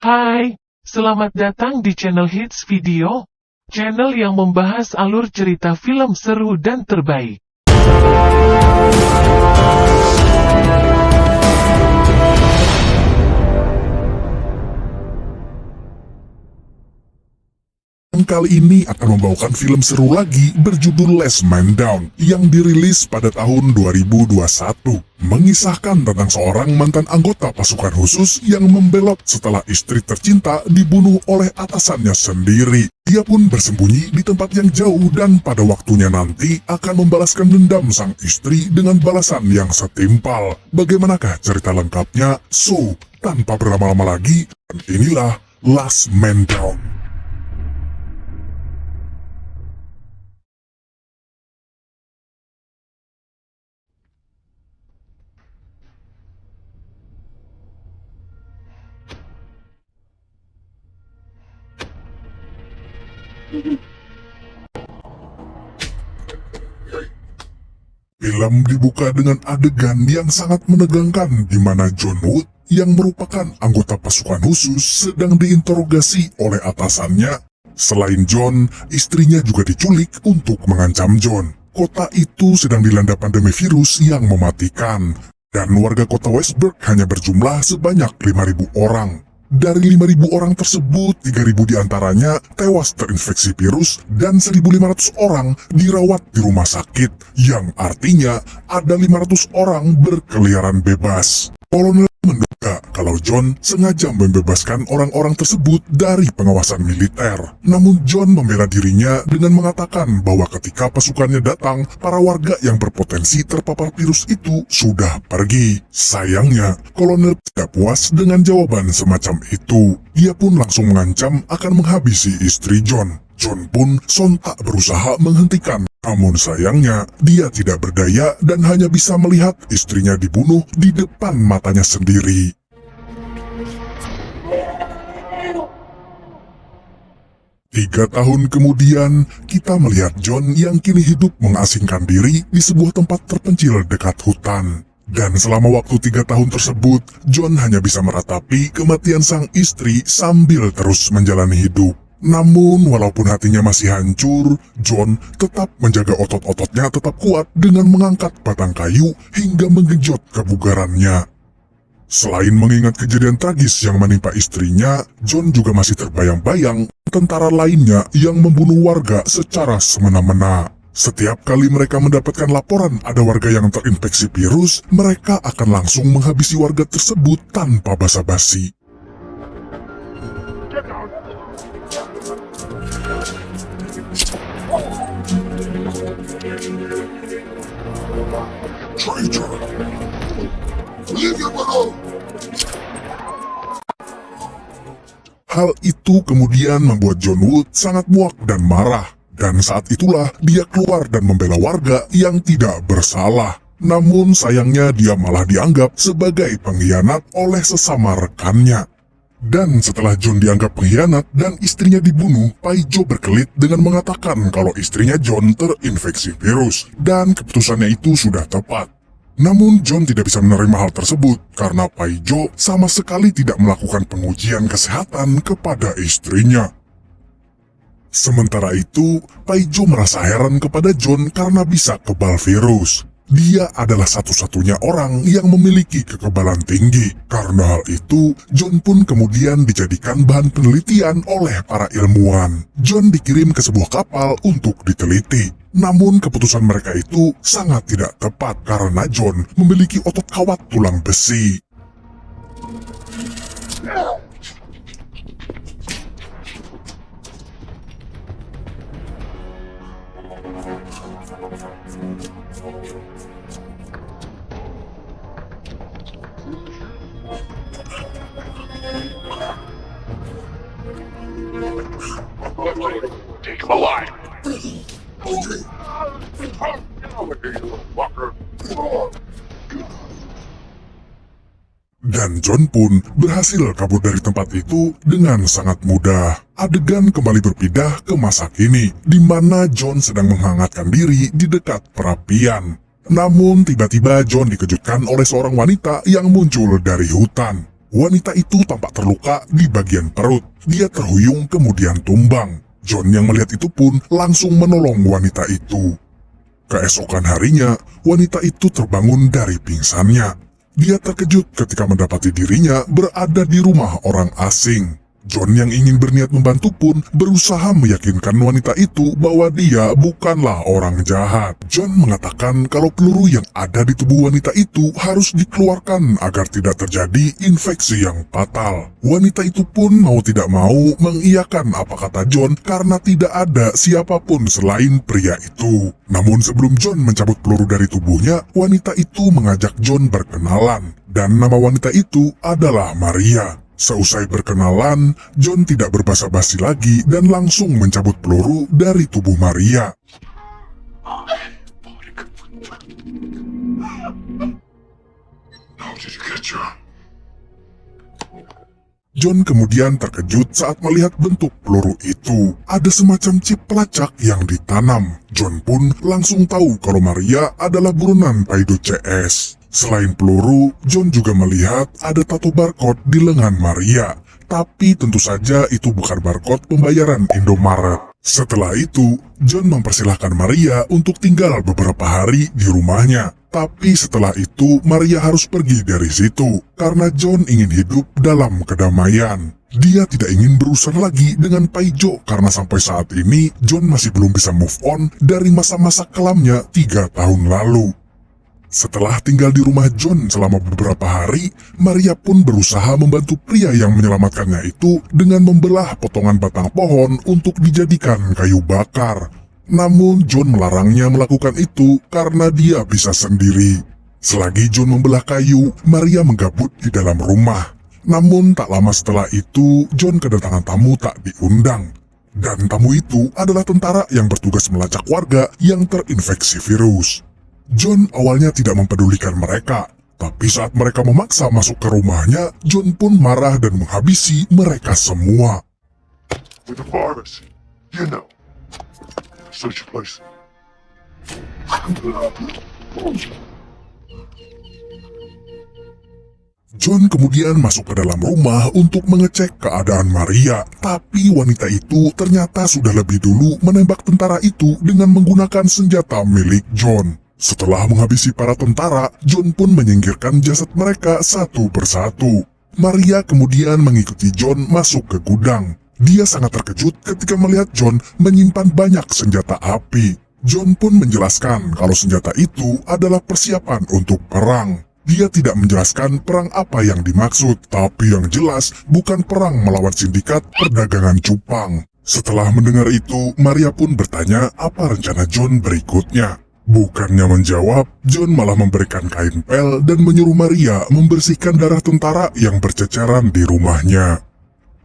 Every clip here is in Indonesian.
Hai, selamat datang di channel Hits Video, channel yang membahas alur cerita film seru dan terbaik. Kali ini akan membawakan film seru lagi berjudul Last Man Down yang dirilis pada tahun 2021. Mengisahkan tentang seorang mantan anggota pasukan khusus yang membelot setelah istri tercinta dibunuh oleh atasannya sendiri. Dia pun bersembunyi di tempat yang jauh dan pada waktunya nanti akan membalaskan dendam sang istri dengan balasan yang setimpal. Bagaimanakah cerita lengkapnya? So, tanpa berlama-lama lagi, inilah Last Man Down. Film dibuka dengan adegan yang sangat menegangkan di mana John Wood yang merupakan anggota pasukan khusus sedang diinterogasi oleh atasannya. Selain John, istrinya juga diculik untuk mengancam John. Kota itu sedang dilanda pandemi virus yang mematikan dan warga kota Westburg hanya berjumlah sebanyak 5.000 orang. Dari 5.000 orang tersebut, 3.000 diantaranya tewas terinfeksi virus dan 1.500 orang dirawat di rumah sakit, yang artinya ada 500 orang berkeliaran bebas. Kolonel menduga kalau John sengaja membebaskan orang-orang tersebut dari pengawasan militer. Namun John membela dirinya dengan mengatakan bahwa ketika pasukannya datang, para warga yang berpotensi terpapar virus itu sudah pergi. Sayangnya, Kolonel tidak puas dengan jawaban semacam itu. Ia pun langsung mengancam akan menghabisi istri John. John pun sontak berusaha menghentikan. Namun sayangnya, dia tidak berdaya dan hanya bisa melihat istrinya dibunuh di depan matanya sendiri. Tiga tahun kemudian, kita melihat John yang kini hidup mengasingkan diri di sebuah tempat terpencil dekat hutan. Dan selama waktu 3 tahun tersebut, John hanya bisa meratapi kematian sang istri sambil terus menjalani hidup. Namun, walaupun hatinya masih hancur, John tetap menjaga otot-ototnya tetap kuat dengan mengangkat batang kayu hingga menggenjot kebugarannya. Selain mengingat kejadian tragis yang menimpa istrinya, John juga masih terbayang-bayang tentara lainnya yang membunuh warga secara semena-mena. Setiap kali mereka mendapatkan laporan ada warga yang terinfeksi virus, mereka akan langsung menghabisi warga tersebut tanpa basa-basi. Traitor! Leave your alone! Hal itu kemudian membuat John Wood sangat muak dan marah. Dan saat itulah dia keluar dan membela warga yang tidak bersalah. Namun sayangnya dia malah dianggap sebagai pengkhianat oleh sesama rekannya. Dan setelah John dianggap pengkhianat dan istrinya dibunuh, Paijo berkelit dengan mengatakan kalau istrinya John terinfeksi virus dan keputusannya itu sudah tepat. Namun John tidak bisa menerima hal tersebut karena Paijo sama sekali tidak melakukan pengujian kesehatan kepada istrinya. Sementara itu, Paijo merasa heran kepada John karena bisa kebal virus. Dia adalah satu-satunya orang yang memiliki kekebalan tinggi. Karena hal itu, John pun kemudian dijadikan bahan penelitian oleh para ilmuwan. John dikirim ke sebuah kapal untuk diteliti. Namun keputusan mereka itu sangat tidak tepat karena John memiliki otot kawat tulang besi. Take him alive. Dan John pun berhasil kabur dari tempat itu dengan sangat mudah. Adegan kembali berpindah ke masa kini, di mana John sedang menghangatkan diri di dekat perapian. Namun tiba-tiba John dikejutkan oleh seorang wanita yang muncul dari hutan. Wanita itu tampak terluka di bagian perut. Dia terhuyung kemudian tumbang. John yang melihat itu pun langsung menolong wanita itu. Keesokan harinya, wanita itu terbangun dari pingsannya. Dia terkejut ketika mendapati dirinya berada di rumah orang asing. John yang ingin berniat membantu pun berusaha meyakinkan wanita itu bahwa dia bukanlah orang jahat. John mengatakan kalau peluru yang ada di tubuh wanita itu harus dikeluarkan agar tidak terjadi infeksi yang fatal. Wanita itu pun mau tidak mau mengiyakan apa kata John karena tidak ada siapapun selain pria itu. Namun sebelum John mencabut peluru dari tubuhnya, wanita itu mengajak John berkenalan. Dan nama wanita itu adalah Maria. Seusai berkenalan, John tidak berbasa-basi lagi dan langsung mencabut peluru dari tubuh Maria. How did you get you? John kemudian terkejut saat melihat bentuk peluru itu. Ada semacam chip pelacak yang ditanam. John pun langsung tahu kalau Maria adalah buronan Paido CS. Selain peluru, John juga melihat ada tato barcode di lengan Maria. Tapi tentu saja itu bukan barcode pembayaran Indomaret. Setelah itu, John mempersilahkan Maria untuk tinggal beberapa hari di rumahnya. Tapi setelah itu, Maria harus pergi dari situ karena John ingin hidup dalam kedamaian. Dia tidak ingin berurusan lagi dengan Paijo karena sampai saat ini John masih belum bisa move on dari masa-masa kelamnya 3 tahun lalu. Setelah tinggal di rumah John selama beberapa hari, Maria pun berusaha membantu pria yang menyelamatkannya itu dengan membelah potongan batang pohon untuk dijadikan kayu bakar. Namun John melarangnya melakukan itu karena dia bisa sendiri. Selagi John membelah kayu, Maria menggabut di dalam rumah. Namun tak lama setelah itu, John kedatangan tamu tak diundang. Dan tamu itu adalah tentara yang bertugas melacak warga yang terinfeksi virus. John awalnya tidak mempedulikan mereka, tapi saat mereka memaksa masuk ke rumahnya, John pun marah dan menghabisi mereka semua. With the virus, you know. Search your place. John kemudian masuk ke dalam rumah untuk mengecek keadaan Maria, tapi wanita itu ternyata sudah lebih dulu menembak tentara itu dengan menggunakan senjata milik John. Setelah menghabisi para tentara, John pun menyingkirkan jasad mereka satu persatu. Maria kemudian mengikuti John masuk ke gudang. Dia sangat terkejut ketika melihat John menyimpan banyak senjata api. John pun menjelaskan kalau senjata itu adalah persiapan untuk perang. Dia tidak menjelaskan perang apa yang dimaksud, tapi yang jelas bukan perang melawan sindikat perdagangan cupang. Setelah mendengar itu, Maria pun bertanya apa rencana John berikutnya. Bukannya menjawab, John malah memberikan kain pel dan menyuruh Maria membersihkan darah tentara yang berceceran di rumahnya.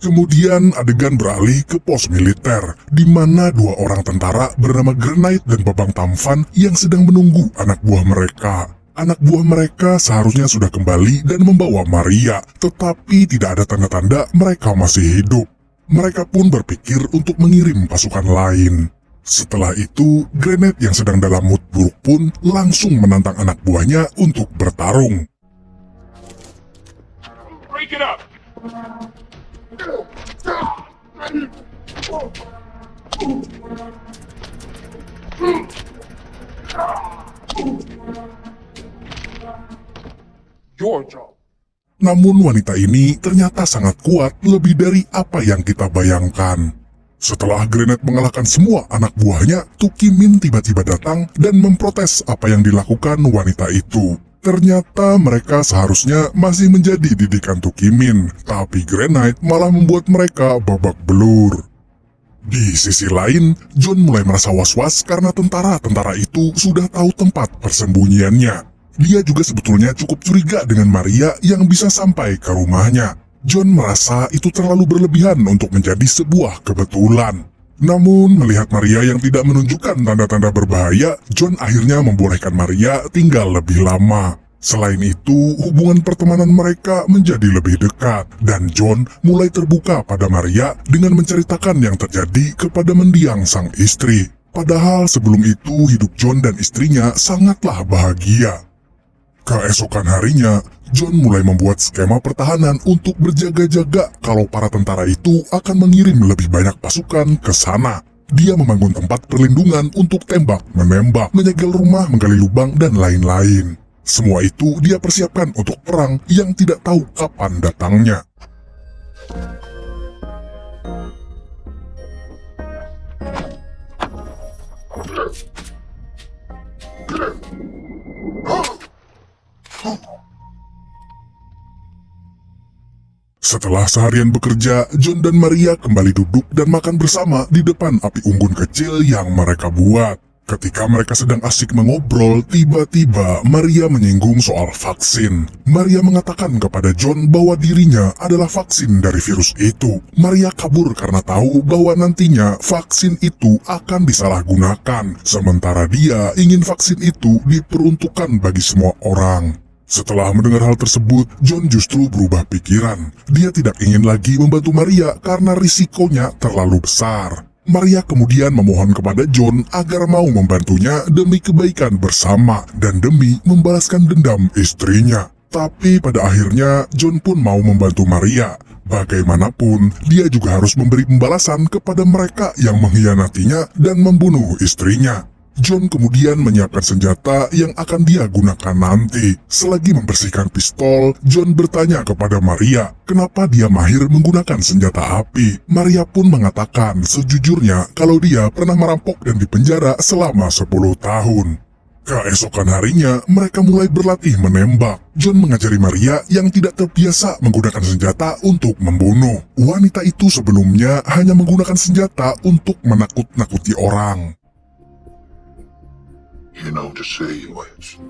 Kemudian adegan beralih ke pos militer, di mana 2 orang tentara bernama Grenade dan Babang Tamfan yang sedang menunggu anak buah mereka. Anak buah mereka seharusnya sudah kembali dan membawa Maria, tetapi tidak ada tanda-tanda mereka masih hidup. Mereka pun berpikir untuk mengirim pasukan lain. Setelah itu, Grenade yang sedang dalam mood buruk pun langsung menantang anak buahnya untuk bertarung. Break it up! Your job. Namun wanita ini ternyata sangat kuat lebih dari apa yang kita bayangkan. Setelah Grenade mengalahkan semua anak buahnya, Tukimin tiba-tiba datang dan memprotes apa yang dilakukan wanita itu. Ternyata mereka seharusnya masih menjadi didikan Tukimin, tapi Grenade malah membuat mereka babak belur. Di sisi lain, John mulai merasa was-was karena tentara-tentara itu sudah tahu tempat persembunyiannya. Dia juga sebetulnya cukup curiga dengan Maria yang bisa sampai ke rumahnya. John merasa itu terlalu berlebihan untuk menjadi sebuah kebetulan. Namun, melihat Maria yang tidak menunjukkan tanda-tanda berbahaya, John akhirnya membolehkan Maria tinggal lebih lama. Selain itu, hubungan pertemanan mereka menjadi lebih dekat, dan John mulai terbuka pada Maria dengan menceritakan yang terjadi kepada mendiang sang istri. Padahal sebelum itu hidup John dan istrinya sangatlah bahagia. Keesokan harinya, John mulai membuat skema pertahanan untuk berjaga-jaga kalau para tentara itu akan mengirim lebih banyak pasukan ke sana. Dia membangun tempat perlindungan untuk tembak, menembak, menyegel rumah, menggali lubang, dan lain-lain. Semua itu dia persiapkan untuk perang yang tidak tahu kapan datangnya. Setelah seharian bekerja, John dan Maria kembali duduk dan makan bersama di depan api unggun kecil yang mereka buat. Ketika mereka sedang asik mengobrol, tiba-tiba Maria menyinggung soal vaksin. Maria mengatakan kepada John bahwa dirinya adalah vaksin dari virus itu. Maria kabur karena tahu bahwa nantinya vaksin itu akan disalahgunakan, sementara dia ingin vaksin itu diperuntukkan bagi semua orang. Setelah mendengar hal tersebut, John justru berubah pikiran. Dia tidak ingin lagi membantu Maria karena risikonya terlalu besar. Maria kemudian memohon kepada John agar mau membantunya demi kebaikan bersama dan demi membalaskan dendam istrinya. Tapi pada akhirnya John pun mau membantu Maria. Bagaimanapun, dia juga harus memberi pembalasan kepada mereka yang mengkhianatinya dan membunuh istrinya. John kemudian menyiapkan senjata yang akan dia gunakan nanti. Selagi membersihkan pistol, John bertanya kepada Maria, kenapa dia mahir menggunakan senjata api. Maria pun mengatakan sejujurnya kalau dia pernah merampok dan dipenjara selama 10 tahun. Keesokan harinya, mereka mulai berlatih menembak. John mengajari Maria yang tidak terbiasa menggunakan senjata untuk membunuh. Wanita itu sebelumnya hanya menggunakan senjata untuk menakut-nakuti orang. You know to say words.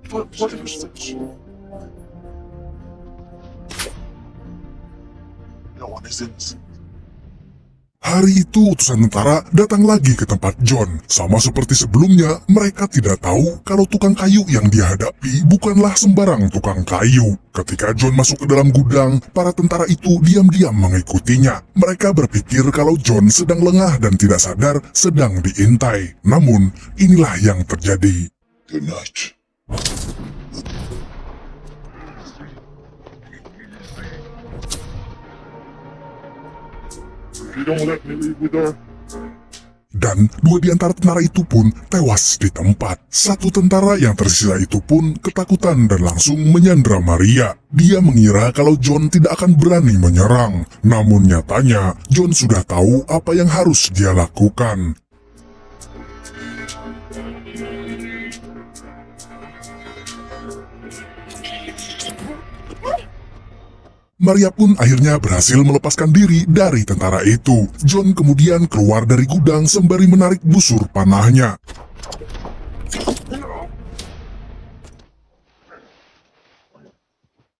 What is this? No one is innocent. Hari itu utusan tentara datang lagi ke tempat John. Sama seperti sebelumnya, mereka tidak tahu kalau tukang kayu yang dia hadapi bukanlah sembarang tukang kayu. Ketika John masuk ke dalam gudang, para tentara itu diam-diam mengikutinya. Mereka berpikir kalau John sedang lengah dan tidak sadar sedang diintai. Namun, inilah yang terjadi. Good night. You don't let me leave with her. Dan 2 di antara tentara itu pun tewas di tempat. 1 tentara yang tersisa itu pun ketakutan dan langsung menyandra Maria. Dia mengira kalau John tidak akan berani menyerang. Namun nyatanya, John sudah tahu apa yang harus dia lakukan. Maria pun akhirnya berhasil melepaskan diri dari tentara itu. John kemudian keluar dari gudang sembari menarik busur panahnya.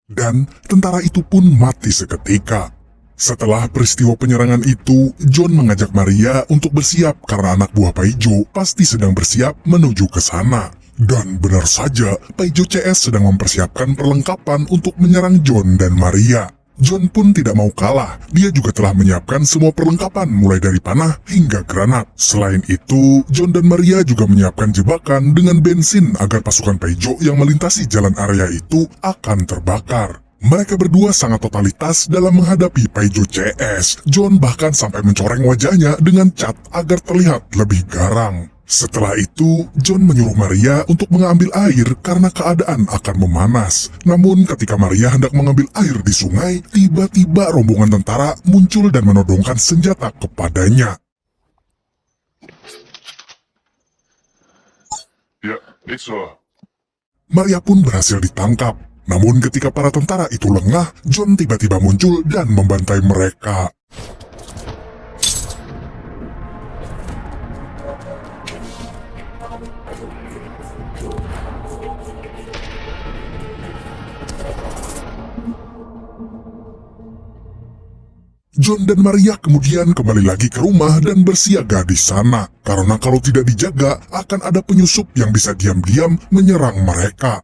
Dan tentara itu pun mati seketika. Setelah peristiwa penyerangan itu, John mengajak Maria untuk bersiap karena anak buah Paijo pasti sedang bersiap menuju ke sana. Dan benar saja, Paijo CS sedang mempersiapkan perlengkapan untuk menyerang John dan Maria. John pun tidak mau kalah, dia juga telah menyiapkan semua perlengkapan mulai dari panah hingga granat. Selain itu, John dan Maria juga menyiapkan jebakan dengan bensin agar pasukan Paijo yang melintasi jalan area itu akan terbakar. Mereka berdua sangat totalitas dalam menghadapi Paijo CS. John bahkan sampai mencoreng wajahnya dengan cat agar terlihat lebih garang. Setelah itu, John menyuruh Maria untuk mengambil air karena keadaan akan memanas. Namun ketika Maria hendak mengambil air di sungai, tiba-tiba rombongan tentara muncul dan menodongkan senjata kepadanya. Yeah, it's Maria pun berhasil ditangkap. Namun ketika para tentara itu lengah, John tiba-tiba muncul dan membantai mereka. John dan Maria kemudian kembali lagi ke rumah dan bersiaga di sana. Karena kalau tidak dijaga, akan ada penyusup yang bisa diam-diam menyerang mereka.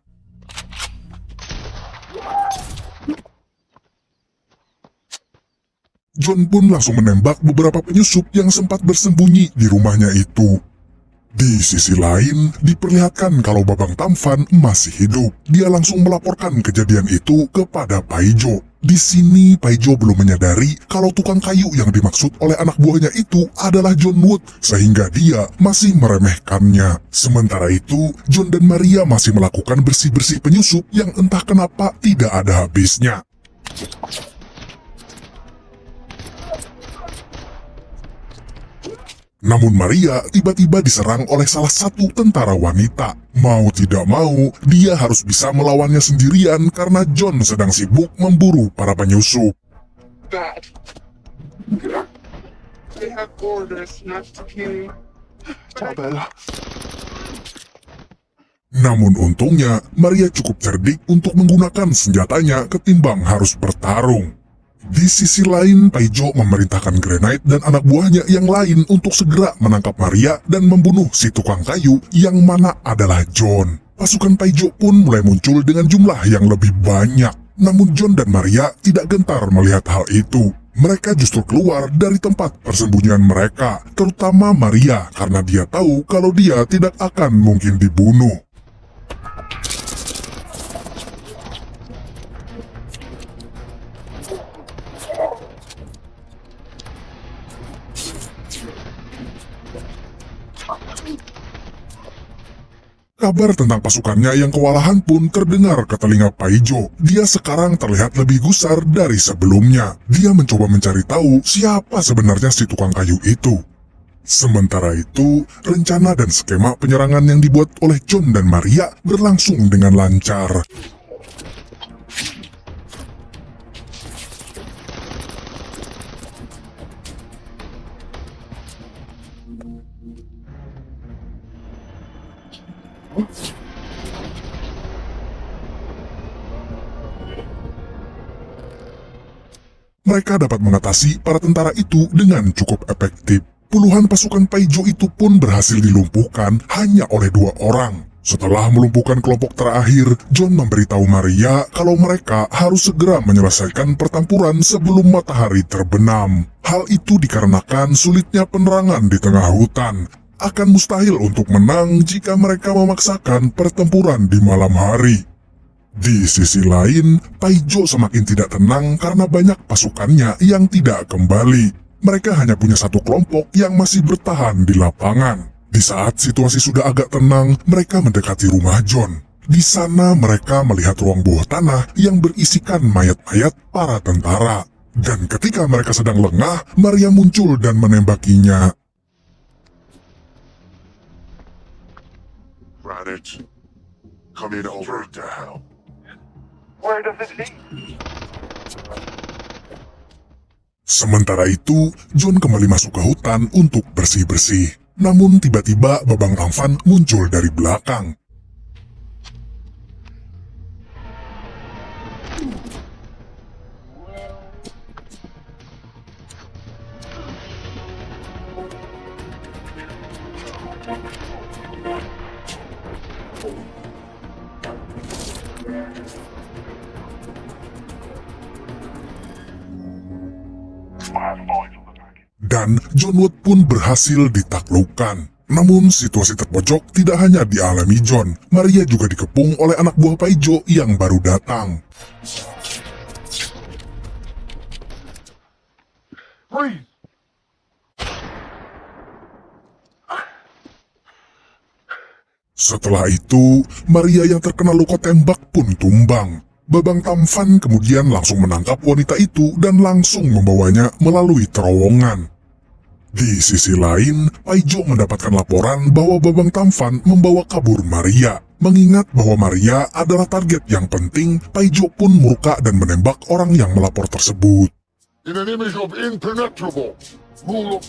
John pun langsung menembak beberapa penyusup yang sempat bersembunyi di rumahnya itu. Di sisi lain, diperlihatkan kalau Babang Tampan masih hidup. Dia langsung melaporkan kejadian itu kepada Paijo. Di sini Paijo belum menyadari kalau tukang kayu yang dimaksud oleh anak buahnya itu adalah John Wood, sehingga dia masih meremehkannya. Sementara itu, John dan Maria masih melakukan bersih-bersih penyusup yang entah kenapa tidak ada habisnya. Namun Maria tiba-tiba diserang oleh salah satu tentara wanita. Mau tidak mau, dia harus bisa melawannya sendirian karena John sedang sibuk memburu para penyusup. Bad. They have orders not to kill. Ciao, Bella. Namun untungnya, Maria cukup cerdik untuk menggunakan senjatanya ketimbang harus bertarung. Di sisi lain, Paijo memerintahkan Granite dan anak buahnya yang lain untuk segera menangkap Maria dan membunuh si tukang kayu yang mana adalah John. Pasukan Paijo pun mulai muncul dengan jumlah yang lebih banyak. Namun John dan Maria tidak gentar melihat hal itu. Mereka justru keluar dari tempat persembunyian mereka, terutama Maria karena dia tahu kalau dia tidak akan mungkin dibunuh. Kabar tentang pasukannya yang kewalahan pun terdengar ke telinga Paijo. Dia sekarang terlihat lebih gusar dari sebelumnya. Dia mencoba mencari tahu siapa sebenarnya si tukang kayu itu. Sementara itu, rencana dan skema penyerangan yang dibuat oleh John dan Maria berlangsung dengan lancar. Mereka dapat mengatasi para tentara itu dengan cukup efektif. Puluhan pasukan Paijo itu pun berhasil dilumpuhkan hanya oleh 2 orang. Setelah melumpuhkan kelompok terakhir, John memberitahu Maria kalau mereka harus segera menyelesaikan pertempuran sebelum matahari terbenam. Hal itu dikarenakan sulitnya penerangan di tengah hutan. Akan mustahil untuk menang jika mereka memaksakan pertempuran di malam hari. Di sisi lain, Paijo semakin tidak tenang karena banyak pasukannya yang tidak kembali. Mereka hanya punya satu kelompok yang masih bertahan di lapangan. Di saat situasi sudah agak tenang, mereka mendekati rumah John. Di sana mereka melihat ruang bawah tanah yang berisikan mayat-mayat para tentara. Dan ketika mereka sedang lengah, Maria muncul dan menembakinya. Granite, coming over to help. Where does it lead? Sementara itu, John kembali masuk ke hutan untuk bersih-bersih. Namun tiba-tiba Babang Tampan muncul dari belakang. Dan John Wood pun berhasil ditaklukkan. Namun situasi terpojok tidak hanya dialami John. Maria juga dikepung oleh anak buah Paijo yang baru datang. Freeze! Setelah itu, Maria yang terkena luka tembak pun tumbang. Babang Tampan kemudian langsung menangkap wanita itu dan langsung membawanya melalui terowongan. Di sisi lain, Paijo mendapatkan laporan bahwa Babang Tampan membawa kabur Maria. Mengingat bahwa Maria adalah target yang penting, Paijo pun murka dan menembak orang yang melapor tersebut. In an image of impenetrable rule of...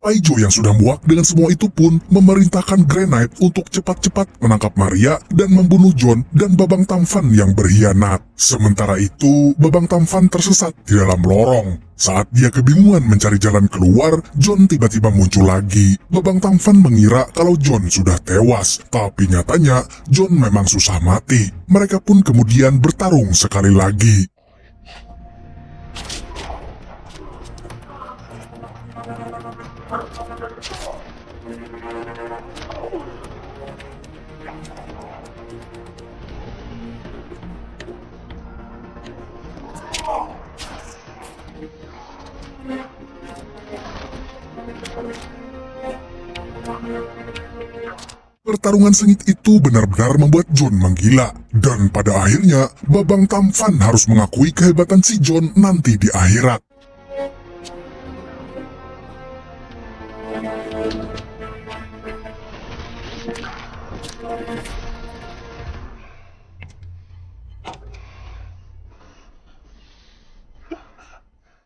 Paijo yang sudah muak dengan semua itu pun memerintahkan Granite untuk cepat-cepat menangkap Maria dan membunuh John dan Babang Tampan yang berkhianat. Sementara itu, Babang Tampan tersesat di dalam lorong. Saat dia kebingungan mencari jalan keluar, John tiba-tiba muncul lagi. Babang Tampan mengira kalau John sudah tewas, tapi nyatanya John memang susah mati. Mereka pun kemudian bertarung sekali lagi. Pertarungan sengit itu benar-benar membuat John menggila. Dan pada akhirnya, Babang Tampan harus mengakui kehebatan si John nanti di akhirat.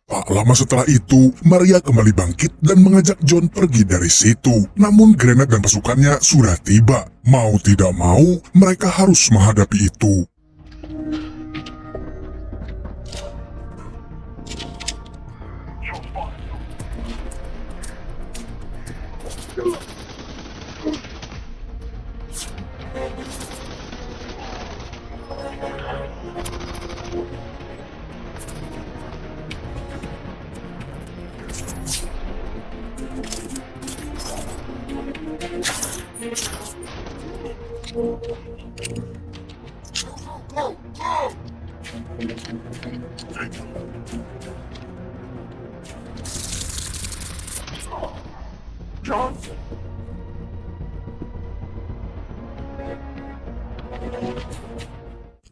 Tak lama setelah itu, Maria kembali bangkit dan mengajak John pergi dari situ. Namun Granat dan pasukannya sudah tiba. Mau tidak mau, mereka harus menghadapi itu. John?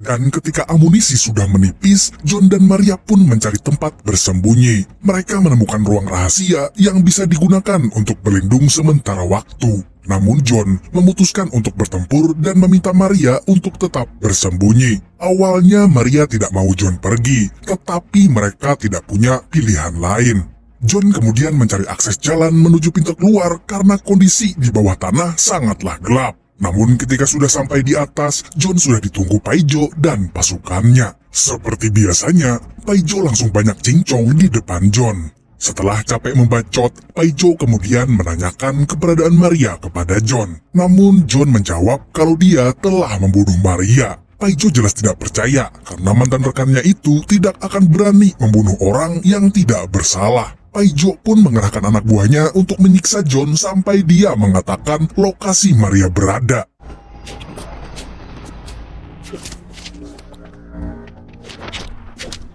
Dan ketika amunisi sudah menipis, John dan Maria pun mencari tempat bersembunyi. Mereka menemukan ruang rahasia yang bisa digunakan untuk berlindung sementara waktu. Namun John memutuskan untuk bertempur dan meminta Maria untuk tetap bersembunyi. Awalnya Maria tidak mau John pergi, tetapi mereka tidak punya pilihan lain. John kemudian mencari akses jalan menuju pintu keluar karena kondisi di bawah tanah sangatlah gelap. Namun ketika sudah sampai di atas, John sudah ditunggu Paijo dan pasukannya. Seperti biasanya, Paijo langsung banyak cincong di depan John. Setelah capek membacot, Paijo kemudian menanyakan keberadaan Maria kepada John. Namun John menjawab kalau dia telah membunuh Maria. Paijo jelas tidak percaya karena mantan rekannya itu tidak akan berani membunuh orang yang tidak bersalah. Paijo pun mengerahkan anak buahnya untuk menyiksa John sampai dia mengatakan lokasi Maria berada.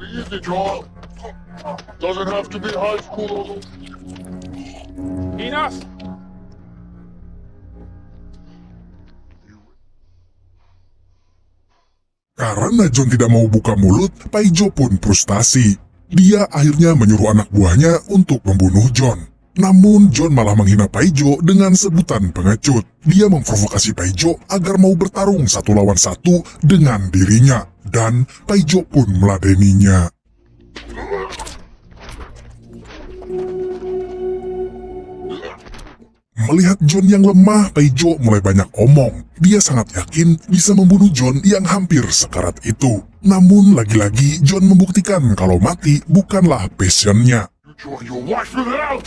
Easy, John. Doesn't have to be high school. Enough! Karena John tidak mau buka mulut, Paijo pun frustasi. Dia akhirnya menyuruh anak buahnya untuk membunuh John. Namun John malah menghina Paijo dengan sebutan pengecut. Dia memprovokasi Paijo agar mau bertarung 1 lawan 1 dengan dirinya. Dan Paijo pun meladeninya. Melihat John yang lemah, Paijo mulai banyak omong. Dia sangat yakin bisa membunuh John yang hampir sekarat itu. Namun lagi-lagi John membuktikan kalau mati bukanlah passionnya. You join your wife with it out!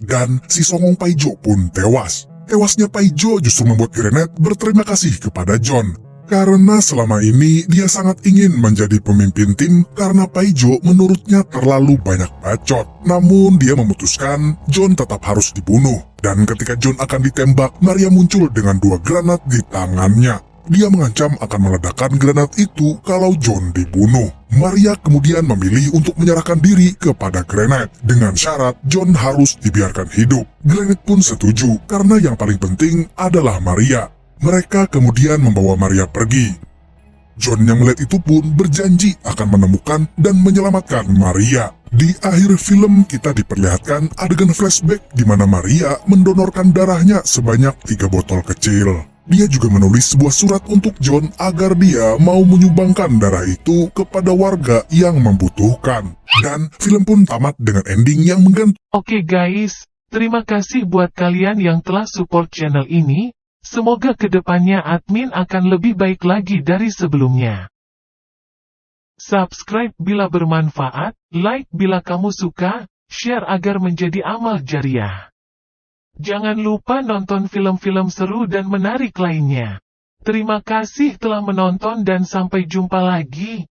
Dan si songong Paijo pun tewas. Tewasnya Paijo justru membuat Granat berterima kasih kepada John. Karena selama ini dia sangat ingin menjadi pemimpin tim karena Paijo menurutnya terlalu banyak bacot. Namun dia memutuskan John tetap harus dibunuh. Dan ketika John akan ditembak, Maria muncul dengan 2 granat di tangannya. Dia mengancam akan meledakkan granat itu kalau John dibunuh. Maria kemudian memilih untuk menyerahkan diri kepada Granat dengan syarat John harus dibiarkan hidup. Granat pun setuju karena yang paling penting adalah Maria. Mereka kemudian membawa Maria pergi. John yang melihat itu pun berjanji akan menemukan dan menyelamatkan Maria. Di akhir film kita diperlihatkan adegan flashback di mana Maria mendonorkan darahnya sebanyak 3 botol kecil. Dia juga menulis sebuah surat untuk John agar dia mau menyumbangkan darah itu kepada warga yang membutuhkan. Dan film pun tamat dengan ending yang menggantung. Oke guys, terima kasih buat kalian yang telah support channel ini. Semoga kedepannya admin akan lebih baik lagi dari sebelumnya. Subscribe bila bermanfaat, like bila kamu suka, share agar menjadi amal jariah. Jangan lupa nonton film-film seru dan menarik lainnya. Terima kasih telah menonton dan sampai jumpa lagi.